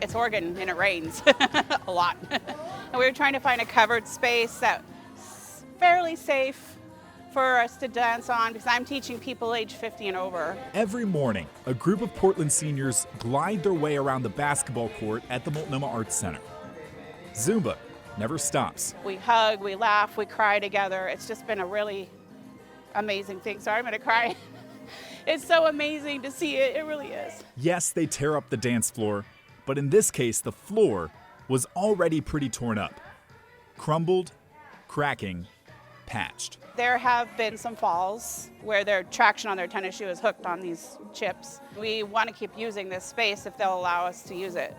it's Oregon and it rains a lot. And we were trying to find a covered space that's fairly safe for us to dance on, because I'm teaching people age 50 and over. Every morning, a group of Portland seniors glide their way around the basketball court at the Multnomah Arts Center. Zumba never stops. We hug, we laugh, we cry together. It's just been a really amazing thing. Sorry, I'm gonna cry. It's so amazing to see it, it really is. Yes, they tear up the dance floor, but in this case, the floor was already pretty torn up. Crumbled, cracking, patched. There have been some falls where their traction on their tennis shoe is hooked on these chips. We want to keep using this space if they'll allow us to use it,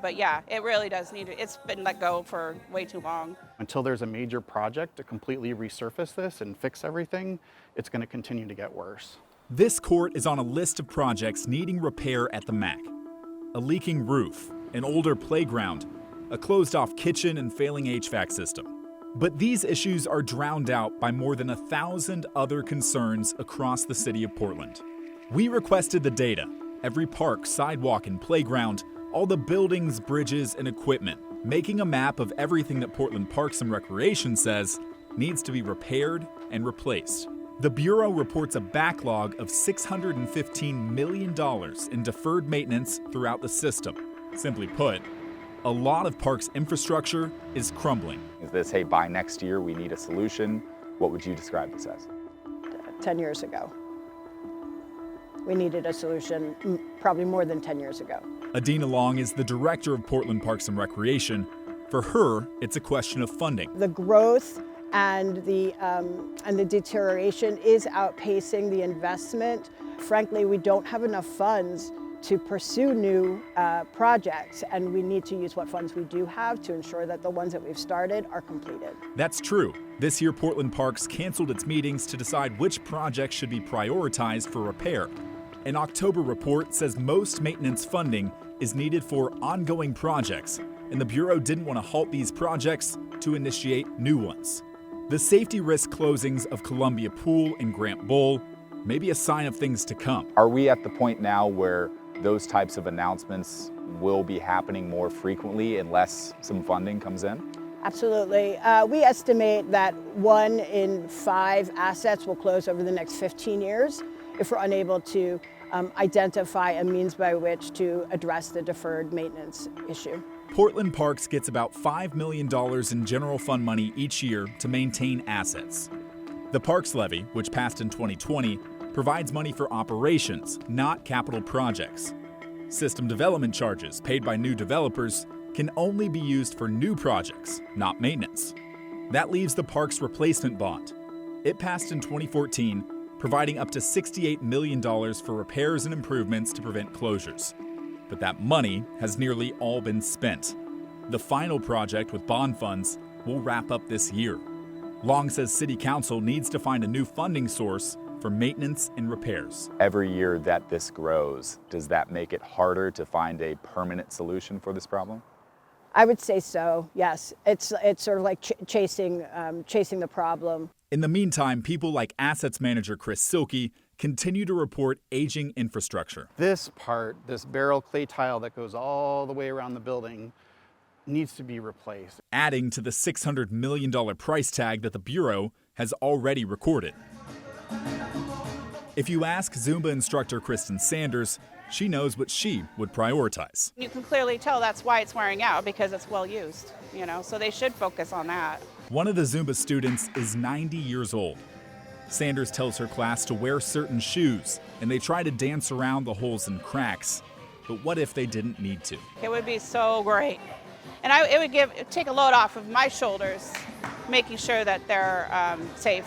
but yeah, it really does need it. It's been let go for way too long. Until there's a major project to completely resurface this and fix everything, it's going to continue to get worse. This court is on a list of projects needing repair at the MAC. A leaking roof, an older playground, a closed-off kitchen, and failing HVAC system. But these issues are drowned out by more than 1,000 other concerns across the city of Portland. We requested the data: every park, sidewalk, and playground, all the buildings, bridges, and equipment, making a map of everything that Portland Parks and Recreation says needs to be repaired and replaced. The Bureau reports a backlog of $615 million in deferred maintenance throughout the system. Simply put, a lot of parks infrastructure is crumbling. Is this, hey, by next year we need a solution? What would you describe this as? 10 years ago. We needed a solution probably more than 10 years ago. Adina Long is the director of Portland Parks and Recreation. For her, it's a question of funding. The growth and the deterioration is outpacing the investment. Frankly, we don't have enough funds to pursue new projects, and we need to use what funds we do have to ensure that the ones that we've started are completed. That's true. This year, Portland Parks canceled its meetings to decide which projects should be prioritized for repair. An October report says most maintenance funding is needed for ongoing projects, and the Bureau didn't want to halt these projects to initiate new ones. The safety risk closings of Columbia Pool and Grant Bowl may be a sign of things to come. Are we at the point now where those types of announcements will be happening more frequently unless some funding comes in? Absolutely. We estimate that 1 in 5 assets will close over the next 15 years if we're unable to identify a means by which to address the deferred maintenance issue. Portland Parks gets about $5 million in general fund money each year to maintain assets. The Parks Levy, which passed in 2020, provides money for operations, not capital projects. System development charges paid by new developers can only be used for new projects, not maintenance. That leaves the park's replacement bond. It passed in 2014, providing up to $68 million for repairs and improvements to prevent closures. But that money has nearly all been spent. The final project with bond funds will wrap up this year. Long says City Council needs to find a new funding source for maintenance and repairs. Every year that this grows, does that make it harder to find a permanent solution for this problem? I would say so, yes. It's sort of like chasing the problem. In the meantime, people like Assets Manager Chris Silke continue to report aging infrastructure. This part, this barrel clay tile that goes all the way around the building, needs to be replaced. Adding to the $600 million price tag that the Bureau has already recorded. If you ask Zumba instructor Kristen Sanders, she knows what she would prioritize. You can clearly tell that's why it's wearing out, because it's well used, so they should focus on that. One of the Zumba students is 90 years old. Sanders tells her class to wear certain shoes, and they try to dance around the holes and cracks. But what if they didn't need to? It would be so great. And it would take a load off of my shoulders, making sure that they're safe.